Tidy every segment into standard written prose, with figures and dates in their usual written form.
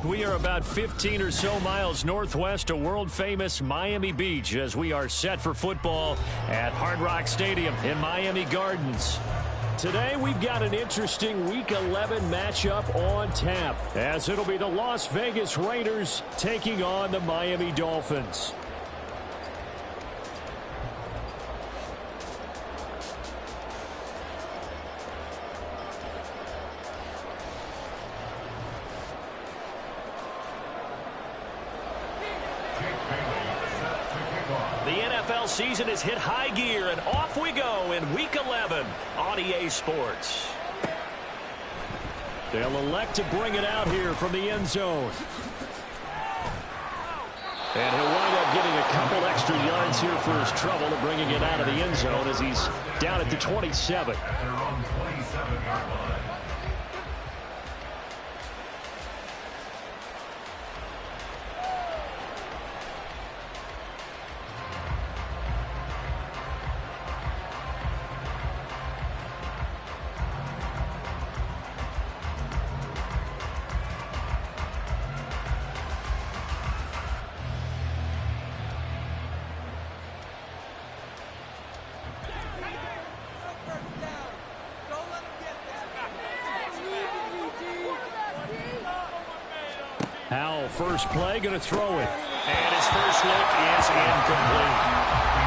We are about 15 or so miles northwest of world-famous Miami Beach as we are set for football at Hard Rock Stadium in Miami Gardens. Today, we've got an interesting Week 11 matchup on tap, as it'll be the Las Vegas Raiders taking on the Miami Dolphins. The NFL season has hit high gear, and off we go in Week 11 on EA Sports. They'll elect to bring it out here from the end zone. And he'll wind up getting a couple extra yards here for his trouble and bringing it out of the end zone as he's down at the 27. Howell, first play, going to throw it. And his first look is incomplete.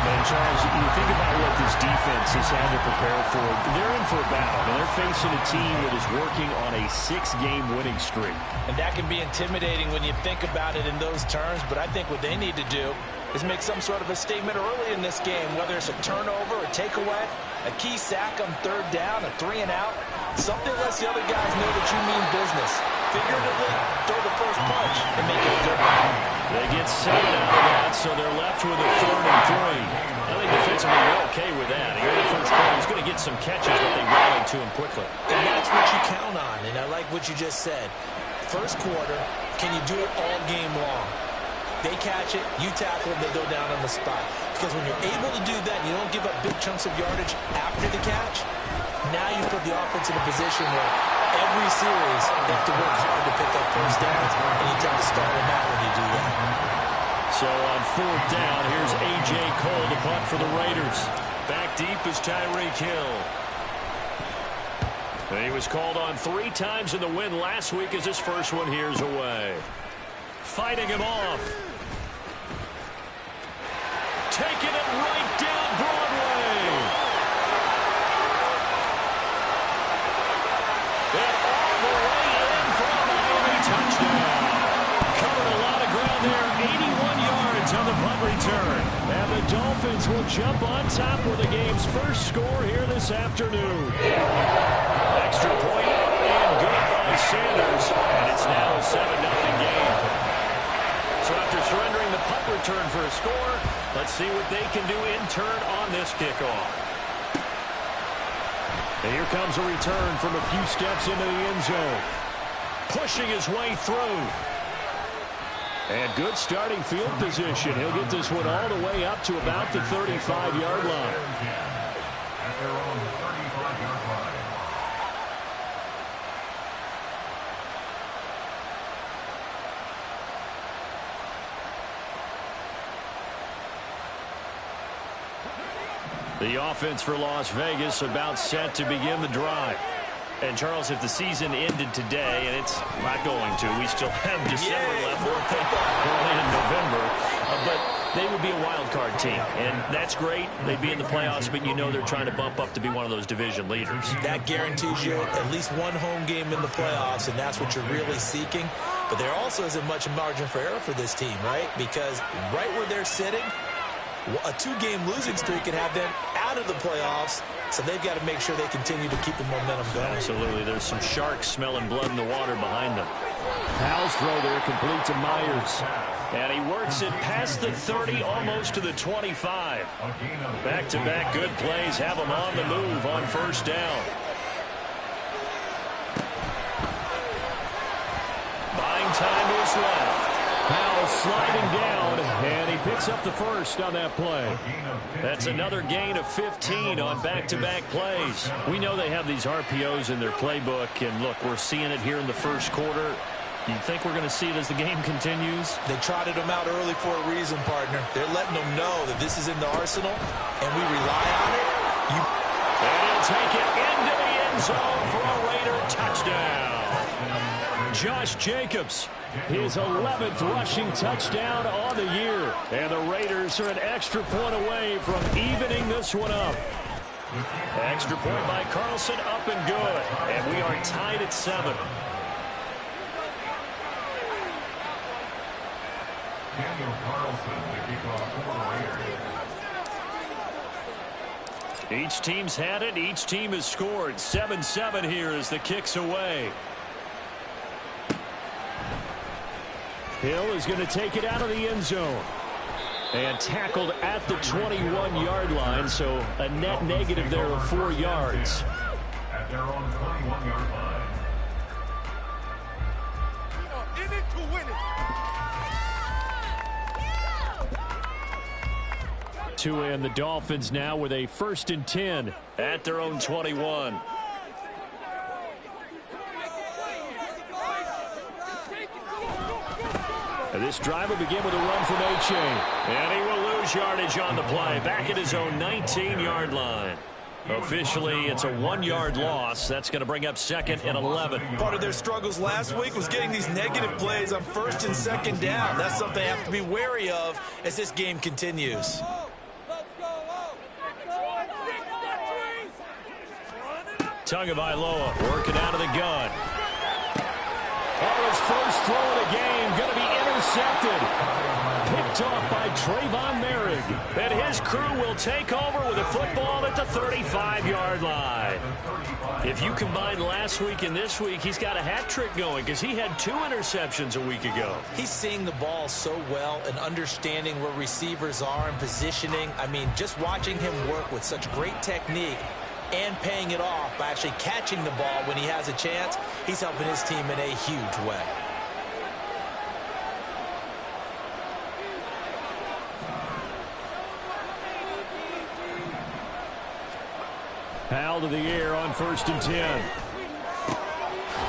And Charles, you think about what this defense has had to prepare for. They're in for a battle, and they're facing a team that is working on a 6-game winning streak. And that can be intimidating when you think about it in those terms, but I think what they need to do is make some sort of a statement early in this game, whether it's a turnover, a takeaway, a key sack on third down, a 3-and-out. Something lets the other guys know that you mean business. Figuratively, throw the first punch and make it a good one. They get 7 out of that, so they're left with a 3rd and 3. I think defensively we're okay with that. Here in the first quarter, he's going to get some catches, but they rallied to him quickly. And that's what you count on, and I like what you just said. First quarter, can you do it all game long? They catch it, you tackle them, they go down on the spot. Because when you're able to do that, you don't give up big chunks of yardage after the catch, now you put the offense in a position where every series they have to work hard to pick up first downs, and you tend to stall them out when you do that. So on 4th down, here's A.J. Cole to punt for the Raiders. Back deep is Tyreek Hill. He was called on 3 times in the win last week as his first one here's away. Fighting him off. Taking it right down Broadway. And all the way in for a Miami touchdown. Covered a lot of ground there. 81 yards on the punt return. And the Dolphins will jump on top with the game's first score here this afternoon. Extra point and good by Sanders. And it's now a 7-0 game. So after surrendering the punt return for a score, let's see what they can do in turn on this kickoff. And here comes a return from a few steps into the end zone. Pushing his way through. And good starting field position. He'll get this one all the way up to about the 35-yard line. At their own 35-yard line. The offense for Las Vegas about set to begin the drive. And, Charles, if the season ended today, and it's not going to, we still have December left, early in November, but they would be a wild card team, and that's great. They'd be in the playoffs, but you know they're trying to bump up to be one of those division leaders. That guarantees you at least one home game in the playoffs, and that's what you're really seeking. But there also isn't much margin for error for this team, right? Because right where they're sitting, a 2-game losing streak can have them out of the playoffs, so they've got to make sure they continue to keep the momentum going. Absolutely. There's some sharks smelling blood in the water behind them. Howell's throw there complete to Myers. And he works it past the 30, almost to the 25. Back-to-back good plays have him on the move on first down. Buying time to his left. Howell sliding down, and he picks up the first on that play. That's another gain of 15 on back-to-back plays. We know they have these RPOs in their playbook, and look, we're seeing it here in the first quarter. Do you think we're going to see it as the game continues? They trotted him out early for a reason, partner. They're letting them know that this is in the arsenal, and we rely on it. And he'll take it into the end zone for a Raider touchdown. Josh Jacobs, his 11th rushing touchdown on the year. And the Raiders are an extra point away from evening this one up. Extra point by Carlson, up and good. And we are tied at 7. Daniel Carlson, the kickoff for the Raiders. Each team's had it. Each team has scored. 7-7 here as the kick's away. Hill is going to take it out of the end zone. And tackled at the 21-yard line, so a net negative there of 4 yards. At their own 21-yard line. In it to win it. Tua and the Dolphins now with a 1st and 10 at their own 21. And this drive will begin with a run from A-Chain. And he will lose yardage on the play. Back at his own 19-yard line. Officially, it's a 1-yard loss. That's going to bring up 2nd and 11. Part of their struggles last week was getting these negative plays on 1st and 2nd down. That's something they have to be wary of as this game continues. Tagovailoa working out of the gun. Oh, his first throw of the game going to be intercepted. Picked off by Trayvon Merrick. And his crew will take over with a football at the 35-yard line. If you combine last week and this week, he's got a hat trick going because he had 2 interceptions a week ago. He's seeing the ball so well and understanding where receivers are and positioning. I mean, just watching him work with such great technique and paying it off by actually catching the ball when he has a chance, he's helping his team in a huge way. Powell to the air on 1st and 10.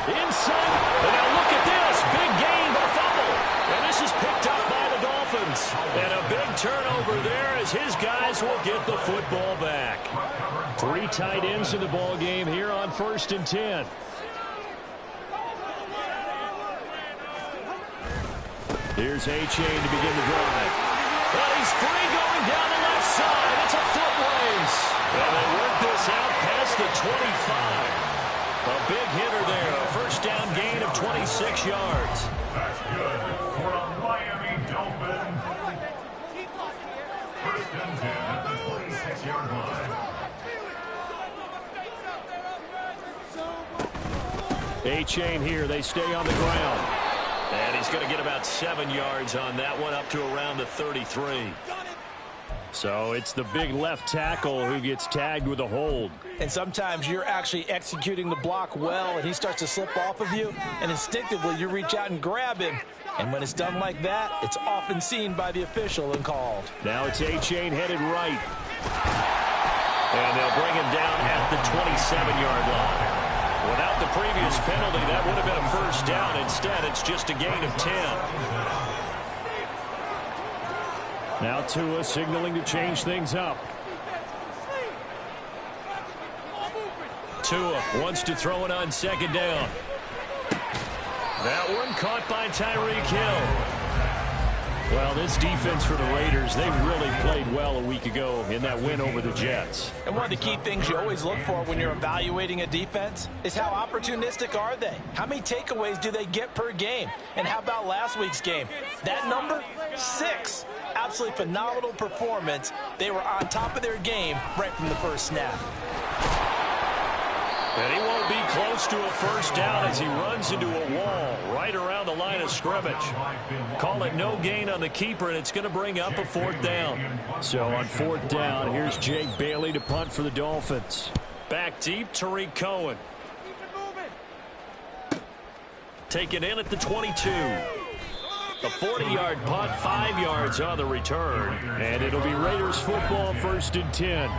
Inside. And now look at this. Big gain, but a fumble. And this is picked up by the Dolphins. And a big turnover there as his guys will get the football back. 3 tight ends in the ball game here on 1st and 10. Here's A-Chain to begin the drive. Well, he's free going down the left side. It's a foot race. And they work this out past the 25. A big hitter there. A 1st down gain of 26 yards. That's good for a Miami Dolphin. 1st and 10 at the 26-yard line. A-Chain here. They stay on the ground. And he's going to get about 7 yards on that one, up to around the 33. So it's the big left tackle who gets tagged with a hold. And sometimes you're actually executing the block well, and he starts to slip off of you, and instinctively you reach out and grab him. And when it's done like that, it's often seen by the official and called. Now it's A-Chain headed right. And they'll bring him down at the 27-yard line. Without the previous penalty, that would have been a 1st down. Instead, it's just a gain of 10. Now Tua signaling to change things up. Tua wants to throw it on 2nd down. That one caught by Tyreek Hill. Well, this defense for the Raiders, they really played well a week ago in that win over the Jets. And one of the key things you always look for when you're evaluating a defense is how opportunistic are they? How many takeaways do they get per game? And how about last week's game? That number, 6. Absolutely phenomenal performance. They were on top of their game right from the first snap. And he won't be close to a 1st down as he runs into a wall right around the line of scrimmage. Call it no gain on the keeper, and it's going to bring up a 4th down. So on 4th down, here's Jake Bailey to punt for the Dolphins. Back deep, Tariq Cohen. Taken in at the 22. A 40-yard punt, 5 yards on the return. And it'll be Raiders football, 1st and 10.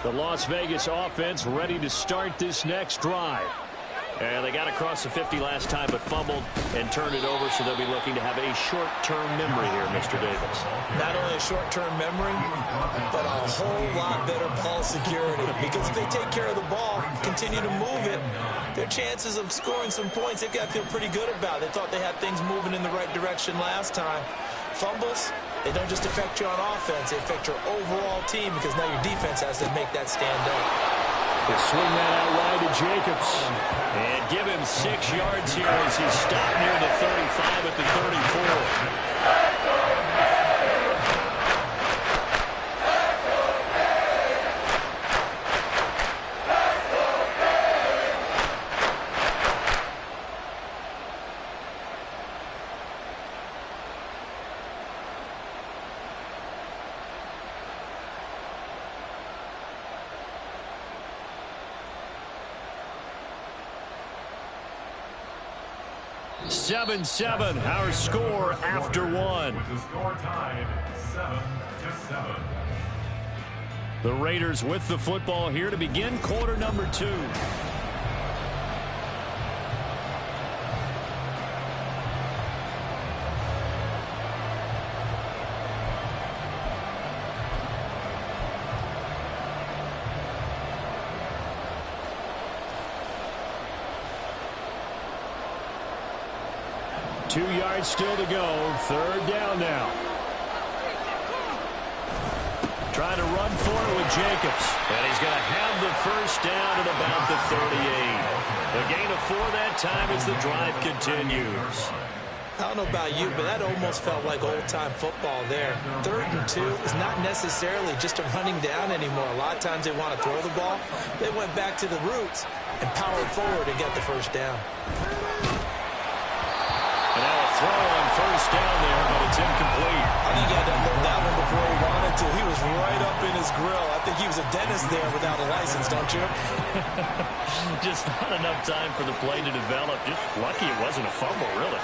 The Las Vegas offense ready to start this next drive. And they got across the 50 last time, but fumbled and turned it over, so they'll be looking to have a short-term memory here, Mr. Davis. Not only a short-term memory, but a whole lot better ball security. Because if they take care of the ball, continue to move it, their chances of scoring some points, they've got to feel pretty good about. They thought they had things moving in the right direction last time. Fumbles, they don't just affect you on offense, they affect your overall team because now your defense has to make that stand up. They swing that out wide to Jacobs. And give him 6 yards here as he's stopped near the 35 at the 34. Seven, our score after one. With the score tied 7-7. The Raiders with the football here to begin quarter number 2. Two yards still to go. Third down now. Trying to run for it with Jacobs. And he's going to have the first down at about the 38. A gain of 4 that time as the drive continues. I don't know about you, but that almost felt like old-time football there. 3rd and 2 is not necessarily just a running down anymore. A lot of times they want to throw the ball. They went back to the roots and powered forward and get the first down. Throw on first down there, but it's incomplete. I think he had to load that one before he wanted to. He was right up in his grill. I think he was a dentist there without a license, don't you? Just not enough time for the play to develop. Just lucky it wasn't a fumble, really.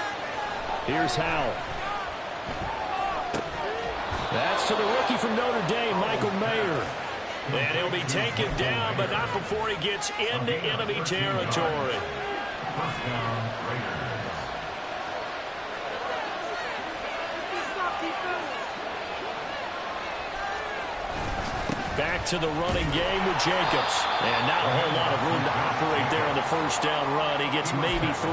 Here's Howell. That's to the rookie from Notre Dame, Michael Mayer. And he'll be taken down, but not before he gets into enemy territory. First down, Raiders. Back to the running game with Jacobs. And not a whole lot of room to operate there on the first down run. He gets maybe 3.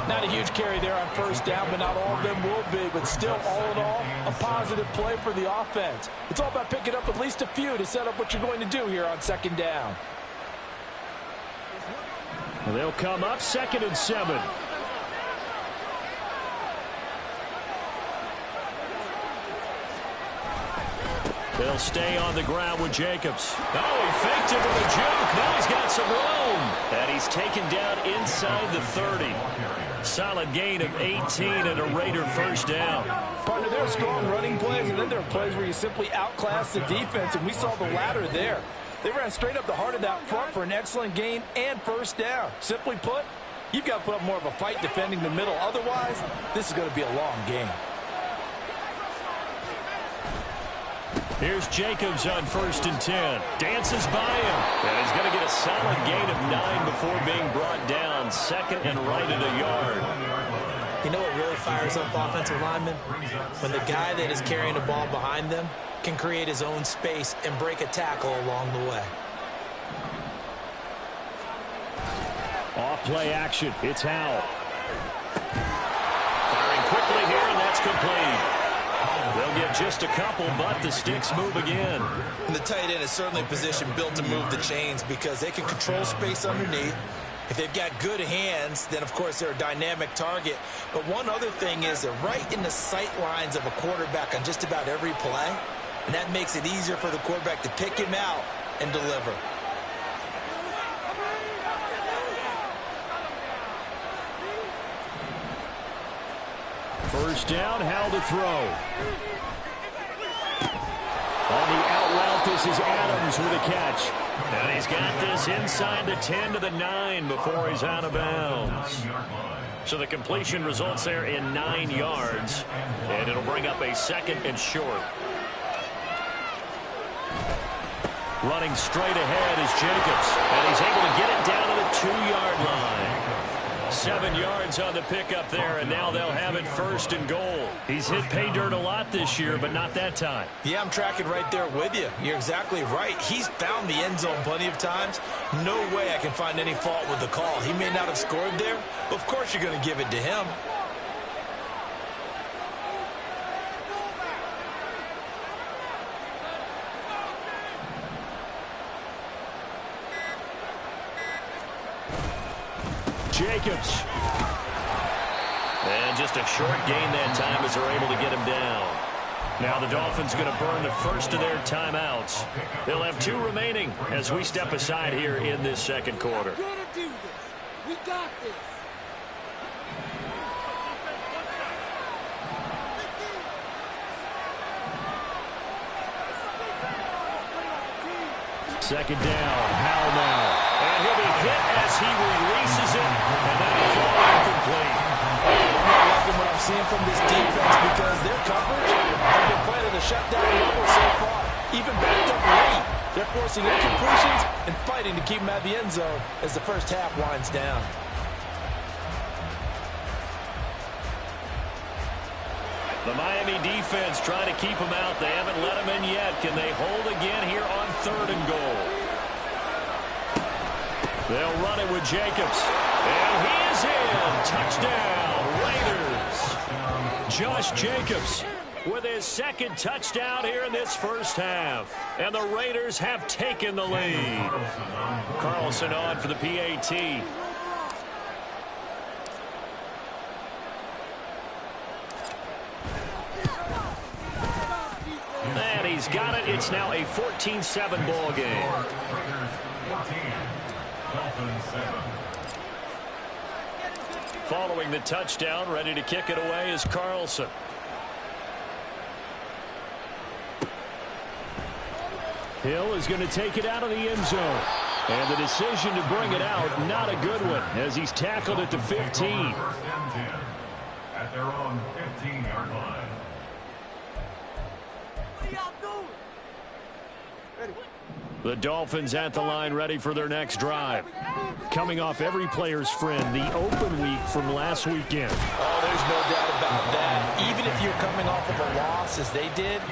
Not a huge carry there on first down, but not all of them will be. But still, all in all, a positive play for the offense. It's all about picking up at least a few to set up what you're going to do here on second down. Well, they'll come up 2nd and 7. They'll stay on the ground with Jacobs. Oh, he faked it with a juke. Now he's got some room. And he's taken down inside the 30. Solid gain of 18 and a Raider first down. Partner, there are strong running plays, and then there are plays where you simply outclass the defense, and we saw the latter there. They ran straight up the heart of that front for an excellent gain and first down. Simply put, you've got to put up more of a fight defending the middle. Otherwise, this is going to be a long game. Here's Jacobs on 1st and 10. Dances by him. And he's going to get a solid gain of 9 before being brought down. 2nd and right at a yard. You know what really fires up offensive linemen? When the guy that is carrying the ball behind them can create his own space and break a tackle along the way. Off play action. It's Howell. Firing quickly here, and that's complete. They'll get just a couple, but the sticks move again. And the tight end is certainly a position built to move the chains because they can control space underneath. If they've got good hands, then, of course, they're a dynamic target. But one other thing is they're right in the sight lines of a quarterback on just about every play, and that makes it easier for the quarterback to pick him out and deliver. First down, Howell to throw. On the out route, this is Adams with a catch. And he's got this inside the 10 to the 9 before he's out of bounds. So the completion results there in 9 yards. And it'll bring up a 2nd and short. Running straight ahead is Jacobs. And he's able to get it down to the 2-yard line. yards on the pickup there, and now they'll have it 1st and goal. He's hit pay dirt a lot this year, but not that time. Yeah, I'm tracking right there with you. You're exactly right. He's found the end zone plenty of times. No way I can find any fault with the call. He may not have scored there, but of course you're going to give it to him. Jacobs. And just a short gain that time as they're able to get him down. Now the Dolphins going to burn the first of their timeouts. They'll have 2 remaining as we step aside here in this 2nd quarter. We're gonna do this. We got this. Second down. Howell now. And he'll be hit as he releases it. And that'll fall incomplete. I'm not liking what I'm seeing from this defense because their coverage has been playing at a shutdown level so far. Even backed up late. They're forcing incompletions and fighting to keep them at the end zone as the first half winds down. The Miami defense trying to keep them out. They haven't let them in yet. Can they hold again here on 3rd and goal? They'll run it with Jacobs. And he is in. Touchdown, Raiders. Josh Jacobs with his 2nd touchdown here in this first half. And the Raiders have taken the lead. Carlson on for the PAT. And he's got it. It's now a 14-7 ball game. Following the touchdown, ready to kick it away is Carlson. Hill is going to take it out of the end zone. And the decision to bring it out, not a good one, as he's tackled at the 15. 1st and 10 at their own 15-yard line. What are y'all doing? Ready. The Dolphins at the line, ready for their next drive. Coming off every player's friend, the open week from last weekend. Oh, there's no doubt about that. Even if you're coming off of a loss, as they did,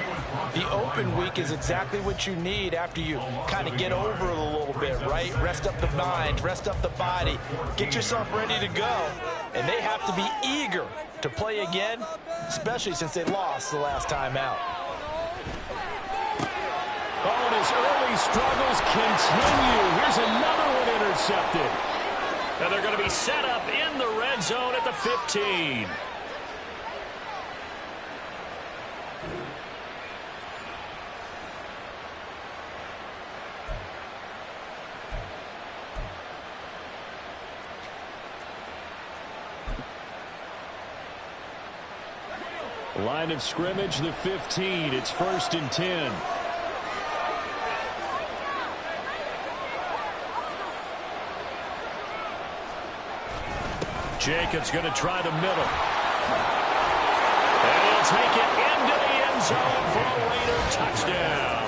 the open week is exactly what you need after you kind of get over it a little bit, right? Rest up the mind, rest up the body, get yourself ready to go. And they have to be eager to play again, especially since they lost the last time out. Oh, and his early struggles continue. Here's another one intercepted. And they're going to be set up in the red zone at the 15. Line of scrimmage, the 15. It's 1st and 10. Jacobs going to try the middle. And he'll take it into the end zone for a Raider touchdown.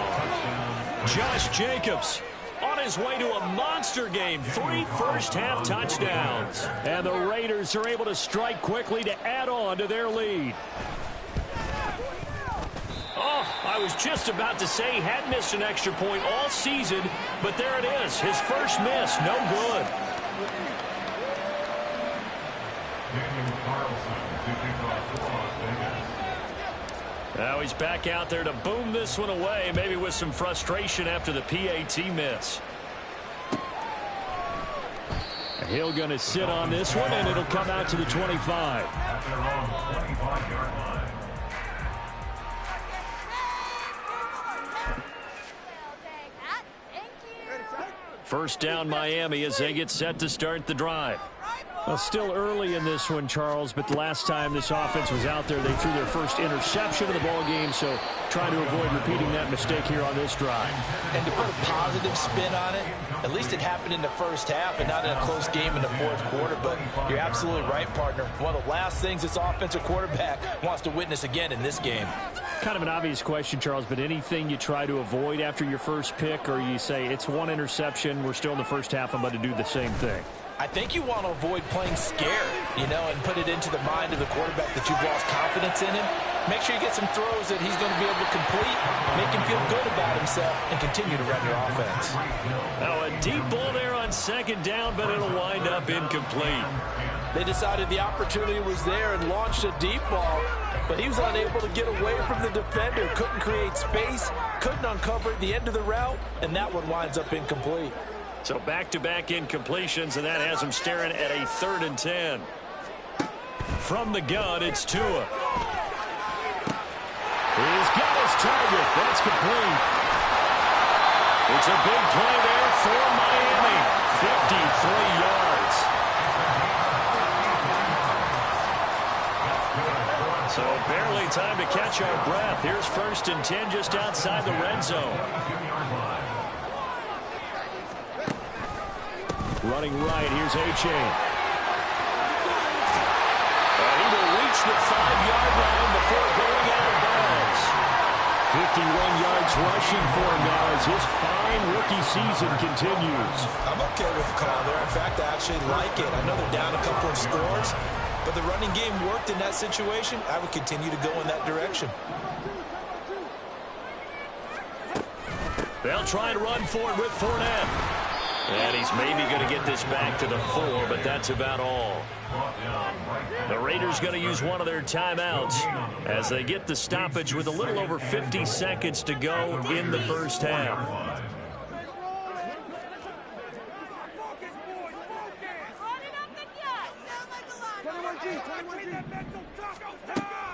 Josh Jacobs on his way to a monster game. 3 first-half touchdowns. And the Raiders are able to strike quickly to add on to their lead. Oh, I was just about to say he had missed an extra point all season, but there it is. His first miss, no good. Now he's back out there to boom this one away, maybe with some frustration after the PAT miss. Hill going to sit on this one, and it'll come out to the 25. At their own 25-yard line. First down, Miami, as they get set to start the drive. Well, still early in this one, Charles, but the last time this offense was out there, they threw their first interception of the ball game, so trying to avoid repeating that mistake here on this drive. And to put a positive spin on it, at least it happened in the first half and not in a close game in the 4th quarter, but you're absolutely right, partner. One of the last things this offensive quarterback wants to witness again in this game. Kind of an obvious question, Charles, but anything you try to avoid after your first pick, or you say it's one interception, we're still in the first half, I'm about to do the same thing? I think you want to avoid playing scared, and put it into the mind of the quarterback that you've lost confidence in him. Make sure you get some throws that he's going to be able to complete, make him feel good about himself, and continue to run your offense. Now a deep ball there on second down, but it'll wind up incomplete. They decided the opportunity was there and launched a deep ball, but he was unable to get away from the defender, couldn't create space, couldn't uncover the end of the route, and that one winds up incomplete. So back-to-back incompletions, and that has him staring at a 3rd and 10. From the gun, it's Tua. He's got his target. That's complete. It's a big play there for Miami. 53 yards. So barely time to catch our breath. Here's 1st and 10 just outside the red zone. Running right, here's A-Chain. He will reach the 5-yard line before going out of bounds. 51 yards rushing for him now as his fine rookie season continues. I'm okay with the call there. In fact, I actually like it. I know they're down a couple of scores, but the running game worked in that situation. I would continue to go in that direction. They'll try and run for it with Fournette. And he's maybe going to get this back to the 4, but that's about all. The Raiders going to use one of their timeouts as they get the stoppage with a little over 50 seconds to go in the first half.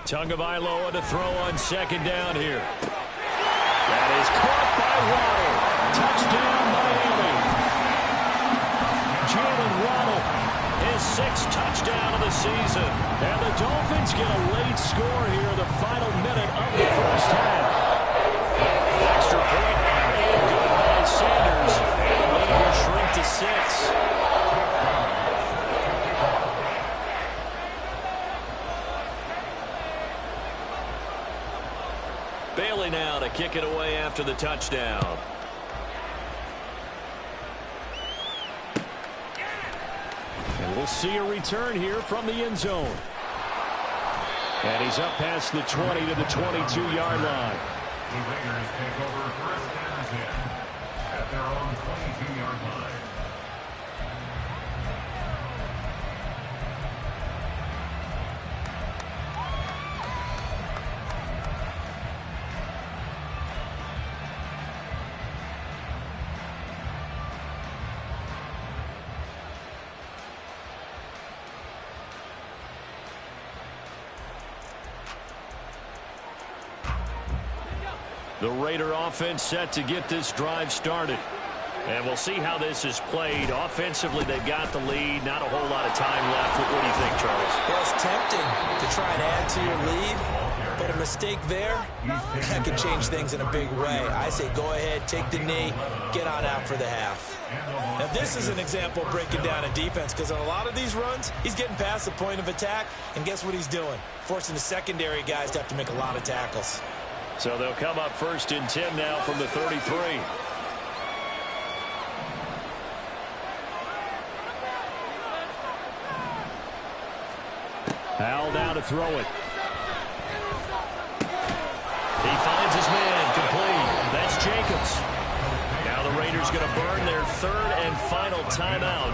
Tagovailoa to throw on second down here. That is caught by Waddle. Touchdown, Miami. Jalen Waddle, his 6th touchdown of the season. And the Dolphins get a late score here in the final minute of the first half. Extra point and good by Sanders. And the lead will shrink to 6. Bailey now to kick it away after the touchdown. And we'll see a return here from the end zone. And he's up past the 20 to the 22-yard line. The Raiders take over 1st and 10 at their own 22-yard line. The Raider offense set to get this drive started. And we'll see how this is played. Offensively, they've got the lead. Not a whole lot of time left. What do you think, Charles? Well, it's tempting to try and add to your lead, but a mistake there, that could change things in a big way. I say go ahead, take the knee, get on out for the half. Now, this is an example of breaking down a defense, because on a lot of these runs, he's getting past the point of attack, and guess what he's doing? Forcing the secondary guys to have to make a lot of tackles. So they'll come up 1st and 10 now from the 33. Howell now to throw it. He finds his man, complete. That's Jacobs. Now the Raiders going to burn their 3rd and final timeout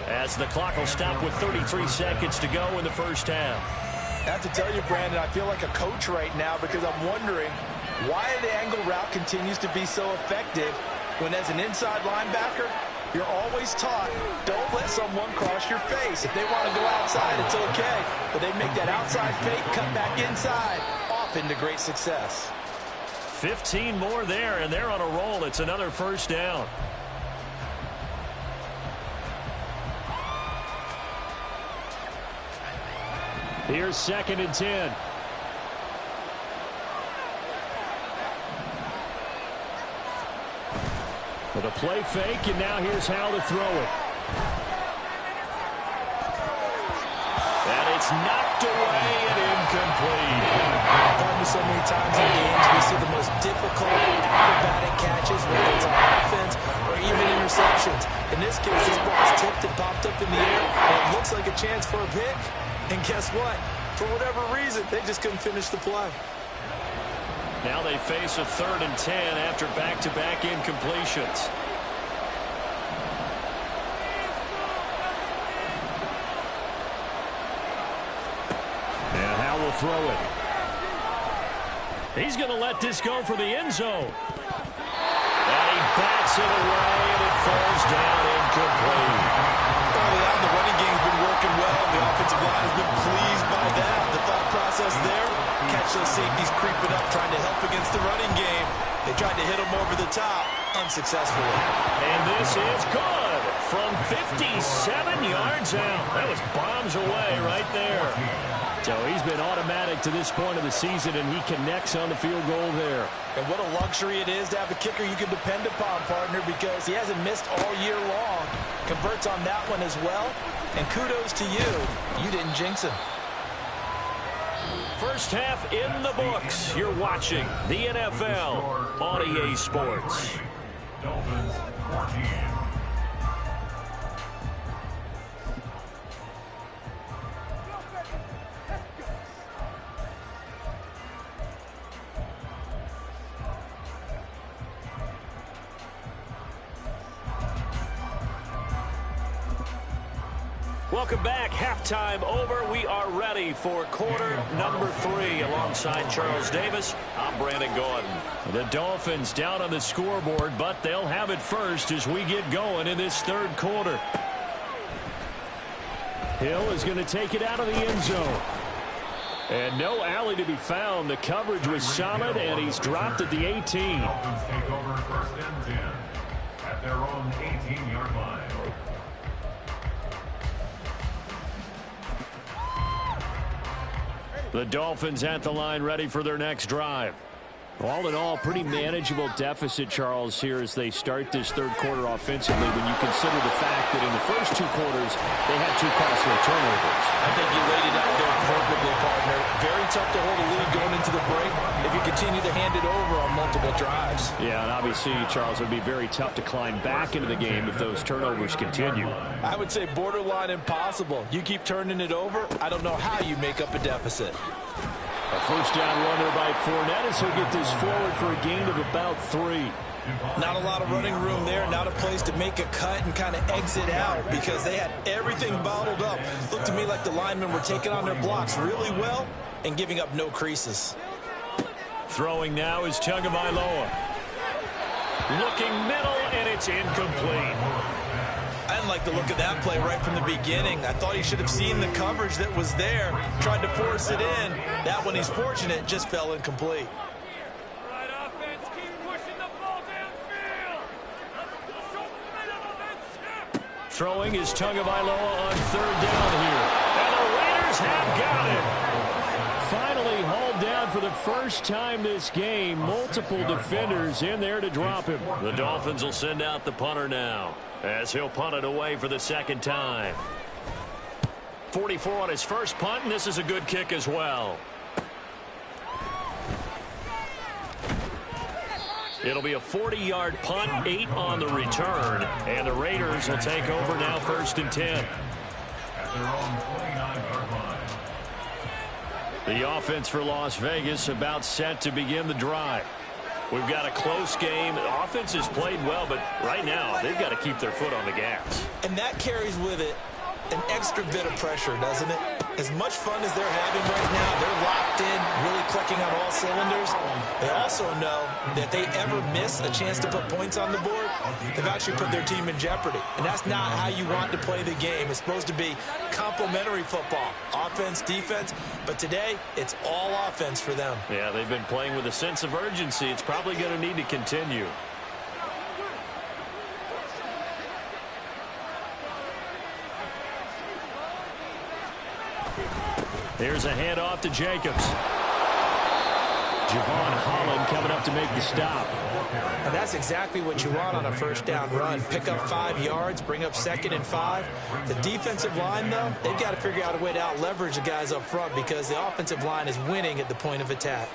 as the clock will stop with 33 seconds to go in the first half. I have to tell you, Brandon, I feel like a coach right now because I'm wondering why the angle route continues to be so effective when, as an inside linebacker, you're always taught, don't let someone cross your face. If they want to go outside, it's okay. But they make that outside fake, cut back inside, often to great success. 15 more there, and they're on a roll. It's another first down. Here's 2nd and 10. With a play fake, and now here's how to throw it. And it's knocked away and incomplete. Starting to so many times in games, we see the most difficult acrobatic catches, whether it's on offense or even interceptions. In this case, this ball's tipped and popped up in the air, and it looks like a chance for a pick. And guess what? For whatever reason, they just couldn't finish the play. Now they face a 3rd and 10 after back-to-back incompletions. And Howell will throw it. He's going to let this go for the end zone. And he bats it away, and it falls down incomplete. Early on, the running game's been working well. The offensive line has been pleased by that. The thought process there, catch those safeties creeping up, trying to help against the running game. They tried to hit them over the top, unsuccessfully. And this is good from 57 yards out. That was bombs away right there. So he's been automatic to this point of the season, and he connects on the field goal there. And what a luxury it is to have a kicker you can depend upon, partner, because he hasn't missed all year long. Converts on that one as well. And kudos to you. You didn't jinx him. First half in the books. You're watching the NFL on EA Sports. Dolphins 14. Welcome back. Halftime over. We are ready for quarter number 3. Alongside Charles Davis, I'm Brandon Gordon. The Dolphins down on the scoreboard, but they'll have it first as we get going in this 3rd quarter. Hill is going to take it out of the end zone. And no alley to be found. The coverage was solid, and he's dropped at the 18. Dolphins take over 1st and 10 at their own 18-yard line. The Dolphins at the line, ready for their next drive. All in all, pretty manageable deficit, Charles, here as they start this 3rd quarter offensively when you consider the fact that in the first 2 quarters, they had 2 costly turnovers. I think you laid it out there perfectly, partner. Very tough to hold a lead going into the break if you continue to hand it over on multiple drives. Yeah, and obviously, Charles, it would be very tough to climb back into the game if those turnovers continue. I would say borderline impossible. You keep turning it over, I don't know how you make up a deficit. A first down run there by Fournette as he'll get this forward for a gain of about 3. Not a lot of running room there, not a place to make a cut and kind of exit out because they had everything bottled up. Looked to me like the linemen were taking on their blocks really well and giving up no creases. Throwing now is Tagovailoa. Looking middle, and it's incomplete. I didn't like the look of that play right from the beginning. I thought he should have seen the coverage that was there, tried to force it in. That one, he's fortunate, just fell incomplete. Right, offense, keep pushing the ball downfield. Throwing is Tagovailoa on 3rd down here. And the Raiders have got it. Finally hauled down for the first time this game. Multiple defenders in there to drop him. The Dolphins will send out the punter now, as he'll punt it away for the 2nd time. 44 on his first punt, and this is a good kick as well. It'll be a 40-yard punt, 8 on the return, and the Raiders will take over now 1st and 10. At their own 29-yard line. The offense for Las Vegas about set to begin the drive. We've got a close game. The offense has played well, but right now they've got to keep their foot on the gas. And that carries with it an extra bit of pressure, doesn't it? As much fun as they're having right now, they're locked in, really clicking on all cylinders. They also know that if they ever miss a chance to put points on the board, they've actually put their team in jeopardy. And that's not how you want to play the game. It's supposed to be complementary football, offense, defense. But today, it's all offense for them. Yeah, they've been playing with a sense of urgency. It's probably going to need to continue. Here's a handoff to Jacobs. Javon Holland coming up to make the stop. And that's exactly what you want on a first down run. Pick up 5 yards, bring up 2nd and 5. The defensive line, though, they've got to figure out a way to out-leverage the guys up front because the offensive line is winning at the point of attack.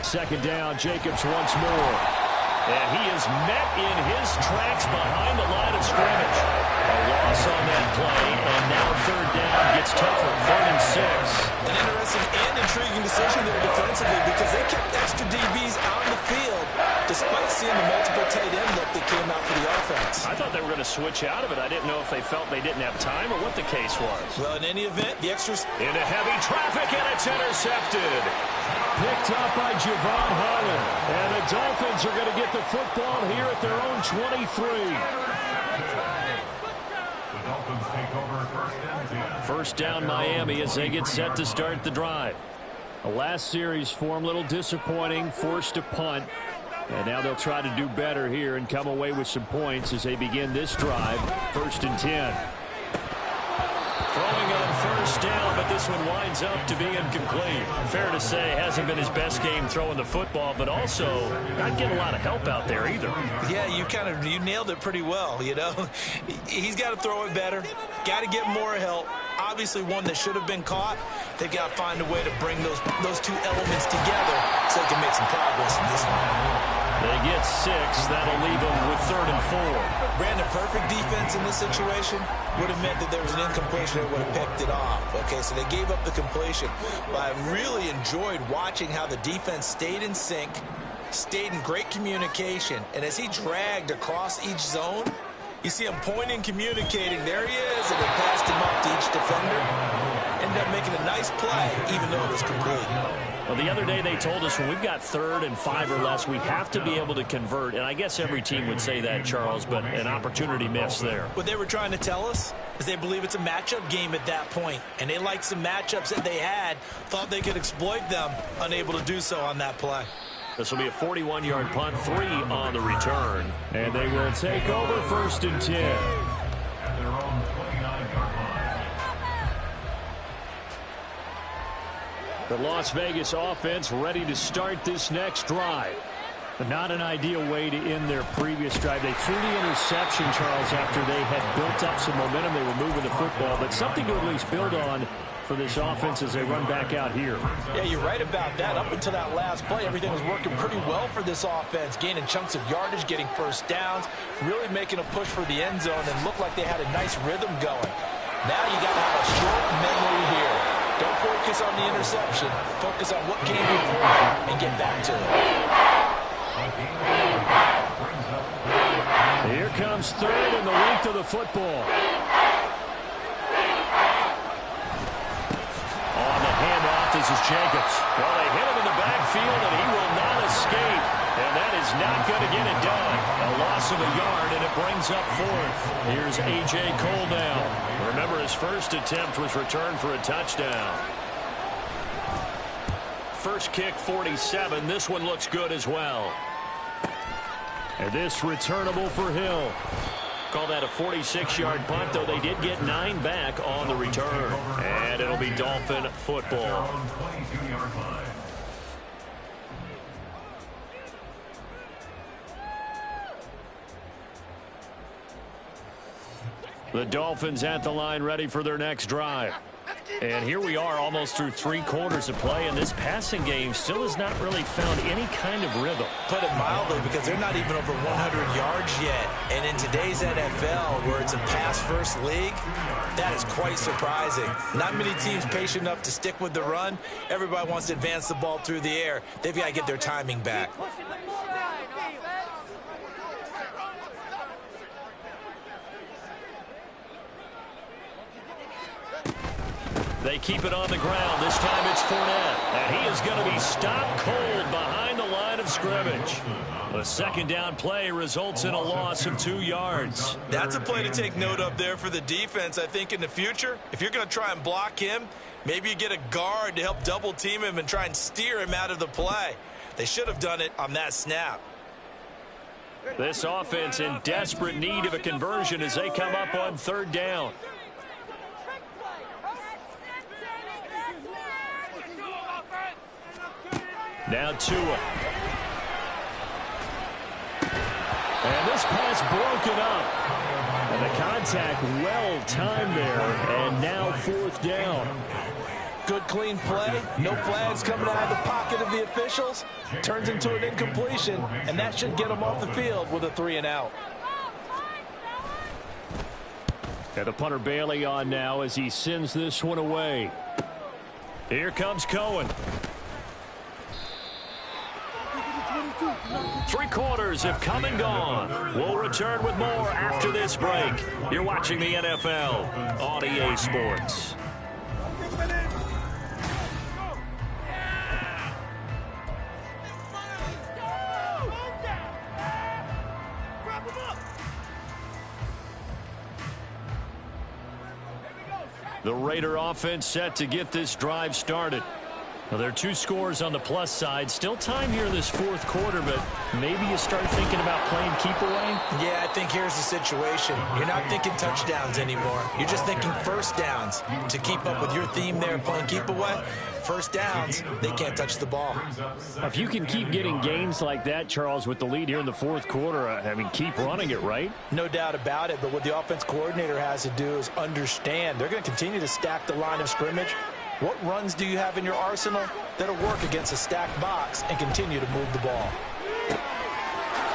second down. Jacobs once more. And he is met in his tracks behind the line of scrimmage. A loss on that play, and now third down gets tougher. 3rd and 6. An interesting and intriguing decision there defensively because they kept extra DBs out in the field despite seeing the multiple tight end look that came out for the offense. I thought they were going to switch out of it. I didn't know if they felt they didn't have time or what the case was. Well, in any event, the extras... Into heavy traffic, and it's intercepted. Picked up by Javon Holland. And the Dolphins are going to get the football here at their own 23. The Dolphins take over 1st and 10. First down Miami as they get set to start the drive. The last series for them, a little disappointing, forced to punt. And now they'll try to do better here and come away with some points as they begin this drive. 1st and 10. Throwing on first down, but this one winds up to be incomplete. Fair to say, hasn't been his best game throwing the football, but also not getting a lot of help out there either. Yeah, you nailed it pretty well, you know. He's got to throw it better, got to get more help. Obviously one that should have been caught. They've got to find a way to bring those two elements together so they can make some progress in this one. They get 6. That'll leave them with 3rd and 4. Brandon, perfect defense in this situation would have meant that there was an incompletion that would have picked it off. Okay, so they gave up the completion. But I really enjoyed watching how the defense stayed in sync, stayed in great communication, and as he dragged across each zone, you see him pointing, communicating. There he is, and they passed him up to each defender. Ended up making a nice play, even though it was complete. Well, the other day they told us when we've got 3rd and 5 or less, we have to be able to convert. And I guess every team would say that, Charles, but an opportunity missed there. What they were trying to tell us is they believe it's a matchup game at that point. And they liked some matchups that they had, thought they could exploit them, unable to do so on that play. This will be a 41-yard punt, 3 on the return. And they will take over 1st and 10. At their own 29-yard line. The Las Vegas offense ready to start this next drive. But not an ideal way to end their previous drive. They threw the interception, Charles, after they had built up some momentum. They were moving the football, but something to at least build on for this offense as they run back out here. Yeah, you're right about that. Up until that last play, everything was working pretty well for this offense, gaining chunks of yardage, getting first downs, really making a push for the end zone, and looked like they had a nice rhythm going. Now you got to have a short memory here. Don't focus on the interception. Focus on what came before and get back to it. Here comes 3rd and the length of the football. On the handoff, this is Jacobs. Well, they hit him in the backfield, and he will not escape. And that is not going to get it done. A loss of a yard, and it brings up 4th. Here's A.J. Cole now. Remember, his first attempt was returned for a touchdown. First kick, 47. This one looks good as well. And this returnable for Hill. Call that a 46-yard punt, though they did get 9 back on the return. And it'll be Dolphin football. The Dolphins at the line ready for their next drive. And here we are almost through 3 quarters of play, and this passing game still has not really found any kind of rhythm. Put it mildly, because they're not even over 100 yards yet. And in today's NFL, where it's a pass-first league, that is quite surprising. Not many teams patient enough to stick with the run. Everybody wants to advance the ball through the air. They've got to get their timing back. They keep it on the ground. This time it's Fournette. And he is going to be stopped cold behind the line of scrimmage. A second down play results in a loss of 2 yards. That's a play to take note of there for the defense. I think in the future, if you're going to try and block him, maybe you get a guard to help double team him and try and steer him out of the play. They should have done it on that snap. This offense in desperate need of a conversion as they come up on 3rd down. Now Tua. And this pass broken up. And the contact well timed there. And now 4th down. Good, clean play. No flags coming out of the pocket of the officials. Turns into an incompletion, and that should get them off the field with a 3-and-out. And the punter Bailey on now as he sends this one away. Here comes Cohen. 3 quarters have come and gone. We'll return with more after this break. You're watching the NFL on EA Sports. The Raider offense set to get this drive started. Well, there are 2 scores on the plus side. Still time here in this 4th quarter, but maybe you start thinking about playing keep away? Yeah, I think here's the situation. You're not thinking touchdowns anymore. You're just thinking first downs. To keep up with your theme there, playing keep away, first downs, they can't touch the ball. If you can keep getting gains like that, Charles, with the lead here in the 4th quarter, I mean, keep running it, right? No doubt about it, but what the offense coordinator has to do is understand. They're going to continue to stack the line of scrimmage. What runs do you have in your arsenal that'll work against a stacked box and continue to move the ball?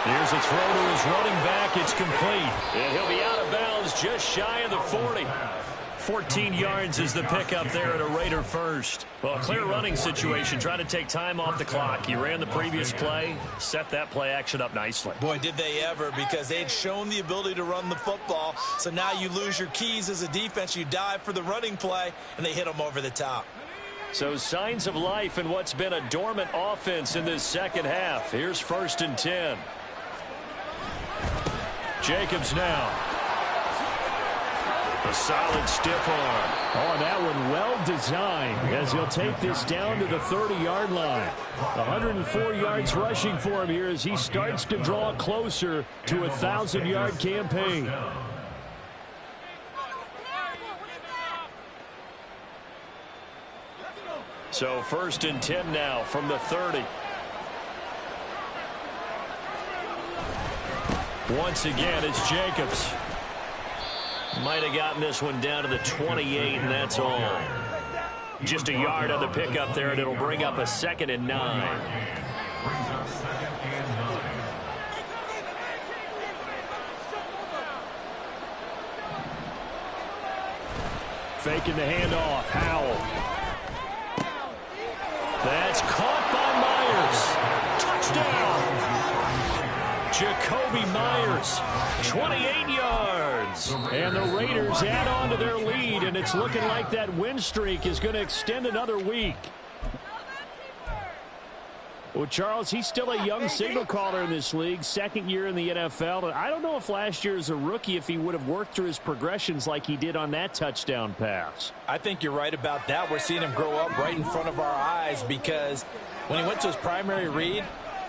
Here's a throw to his running back. It's complete. And he'll be out of bounds just shy of the 40. 14 yards is the pickup there at a Raider first. Well, a clear running situation. Trying to take time off the clock. He ran the previous play, set that play action up nicely. Boy, did they ever, because they'd shown the ability to run the football. So now you lose your keys as a defense. You dive for the running play, and they hit them over the top. So signs of life in what's been a dormant offense in this second half. Here's 1st and 10. Jacobs now. A solid stiff arm. Oh, that one well designed as he'll take this down to the 30-yard line. 104 yards rushing for him here as he starts to draw closer to a 1,000-yard campaign. So 1st and 10 now from the 30. Once again, it's Jacobs. Might have gotten this one down to the 28, and that's all. Just a yard on the pickup there, and it'll bring up a 2nd and 9. Faking the handoff. Howell. That's caught by Myers. Touchdown. Jacoby Myers, 28 yards. And the Raiders add on to their lead, and it's looking like that win streak is going to extend another week. Well, Charles, he's still a young signal caller in this league, 2nd year in the NFL. I don't know if last year as a rookie if he would have worked through his progressions like he did on that touchdown pass. I think you're right about that. We're seeing him grow up right in front of our eyes because when he went to his primary read,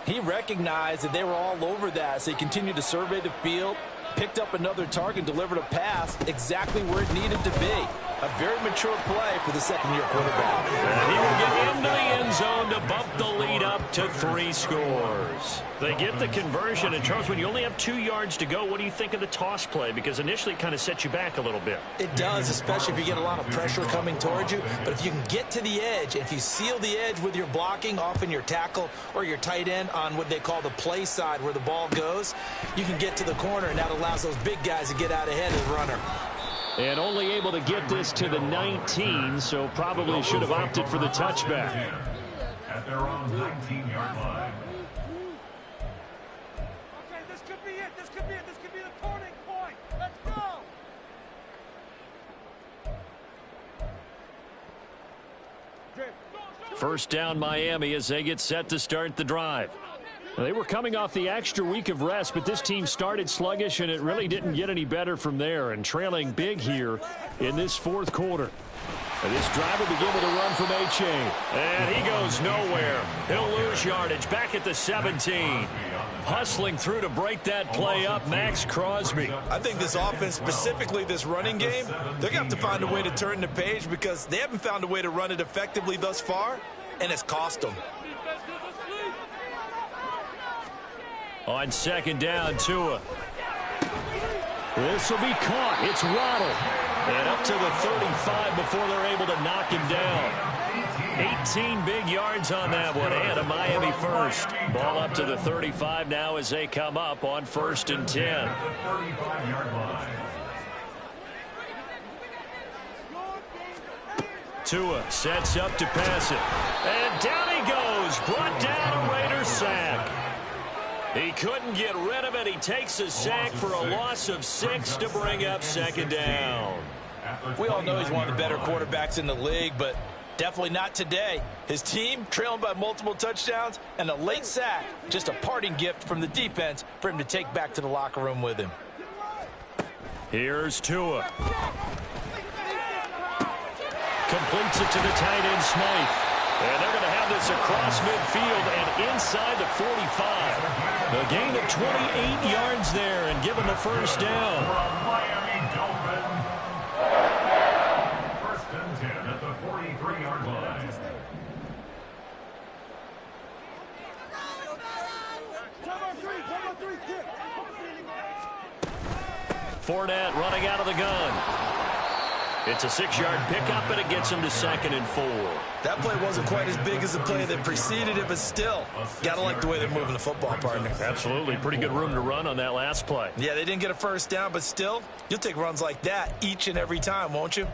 he recognized that they were all over that, so he continued to survey the field, picked up another target, delivered a pass exactly where it needed to be. A very mature play for the 2nd-year quarterback. And he will get into the end zone to bump the lead up to 3 scores. They get the conversion, and Charles, when you only have 2 yards to go, what do you think of the toss play? Because initially it kind of sets you back a little bit. It does, especially if you get a lot of pressure coming towards you. But if you can get to the edge, if you seal the edge with your blocking, often your tackle or your tight end on what they call the play side where the ball goes, you can get to the corner, and that allows those big guys to get out ahead of the runner. And only able to get this to the 19, so probably should have opted for the touchback. At their own 19-yard line. Okay, this could be it. This could be it. This could be the turning point. Let's go. First down Miami as they get set to start the drive. They were coming off the extra week of rest, but this team started sluggish, and it really didn't get any better from there, and trailing big here in this 4th quarter. And this drive will begin with a run from A-Chain. And he goes nowhere. He'll lose yardage back at the 17. Hustling through to break that play up, Max Crosby. I think this offense, specifically this running game, they're going to have to find a way to turn the page because they haven't found a way to run it effectively thus far, and it's cost them. On 2nd down, Tua. This will be caught. It's Waddle. And up to the 35 before they're able to knock him down. 18 big yards on that one, and a Miami first. Ball up to the 35 now as they come up on 1st and 10. Tua sets up to pass it. And down he goes. Brought down, a Raiders sack. He couldn't get rid of it. He takes a sack for a loss of 6 to bring up 2nd down. We all know he's one of the better quarterbacks in the league, but definitely not today. His team trailing by multiple touchdowns, and a late sack, just a parting gift from the defense for him to take back to the locker room with him. Here's Tua. Completes it to the tight end, Smythe. And they're going to have this across midfield and inside the 45. A gain of 28 yards there and given the 1st down. Miami Dolphins. 1st and 10 at the 43-yard line. Fournette running out of the gun. It's a 6-yard pickup, and it gets him to 2nd and 4. That play wasn't quite as big as the play that preceded it, but still, got to like the way they're moving the football, partner. Absolutely. Pretty good room to run on that last play. Yeah, they didn't get a 1st down, but still, you'll take runs like that each and every time, won't you?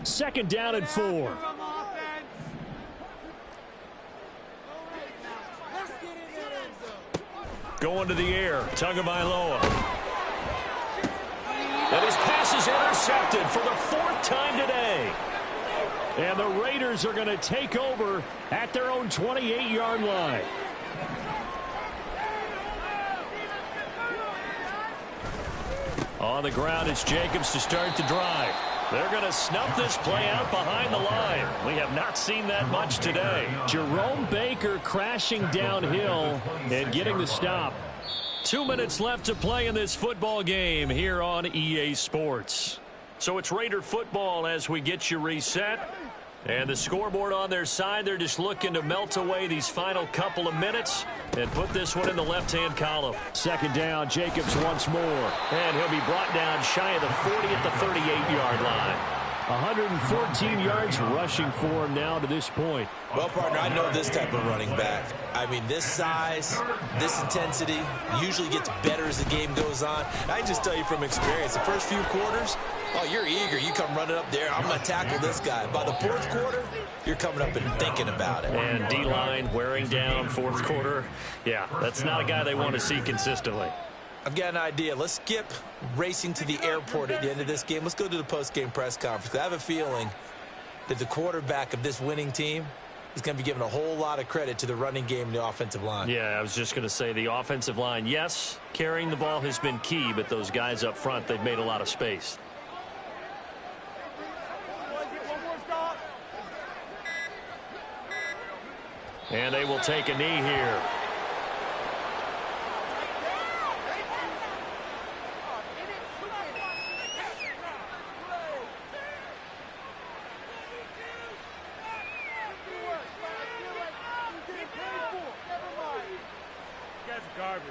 Second down and 4. Going to the air, Tagovailoa. And his pass is intercepted for the 4th time today. And the Raiders are going to take over at their own 28-yard line. On the ground, it's Jacobs to start the drive. They're going to snuff this play out behind the line. We have not seen that much today. Jerome Baker crashing downhill and getting the stop. 2 minutes left to play in this football game here on EA Sports. So it's Raider football as we get you reset. And the scoreboard on their side, they're just looking to melt away these final couple of minutes and put this one in the left-hand column. 2nd down, Jacobs once more. And he'll be brought down shy of the 40 at the 38-yard line. 114 yards rushing for him now to this point. Well, partner, I know this type of running back. I mean, this size, this intensity usually gets better as the game goes on. I can just tell you from experience, the first few quarters, oh, you're eager. You come running up there, I'm going to tackle this guy. By the 4th quarter, you're coming up and thinking about it. And D-line wearing down 4th quarter. Yeah, that's not a guy they want to see consistently. I've got an idea. Let's skip racing to the airport at the end of this game. Let's go to the post-game press conference. I have a feeling that the quarterback of this winning team is going to be giving a whole lot of credit to the running game and the offensive line. Yeah, I was just going to say the offensive line, yes, carrying the ball has been key, but those guys up front, they've made a lot of space. And they will take a knee here. Garbage.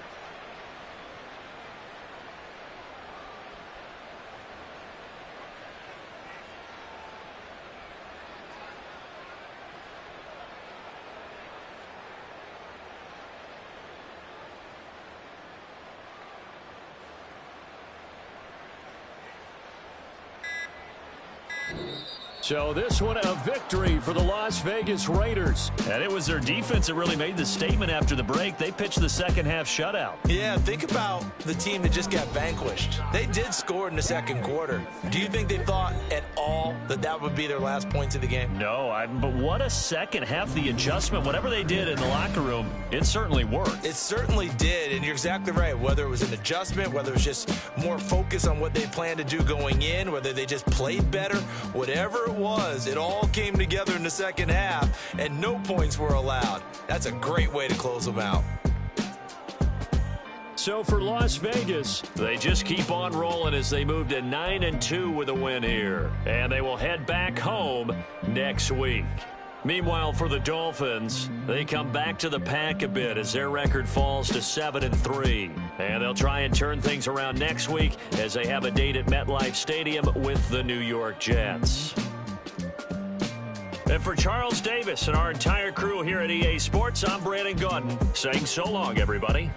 So this one a victory for the Las Vegas Raiders. And it was their defense that really made the statement after the break. They pitched the second half shutout. Yeah, think about the team that just got vanquished. They did score in the 2nd quarter. Do you think they thought at all that that would be their last points of the game? No, but what a second half. The adjustment, whatever they did in the locker room, it certainly worked. It certainly did, and you're exactly right. Whether it was an adjustment, whether it was just more focus on what they planned to do going in, whether they just played better, whatever it was, it all came together in the 2nd half, and no points were allowed. That's a great way to close them out. So for Las Vegas, they just keep on rolling as they move to 9-2 with a win here. And they will head back home next week. Meanwhile, for the Dolphins, they come back to the pack a bit as their record falls to 7-3. And they'll try and turn things around next week as they have a date at MetLife Stadium with the New York Jets. And for Charles Davis and our entire crew here at EA Sports, I'm Brandon Gaudin saying so long, everybody.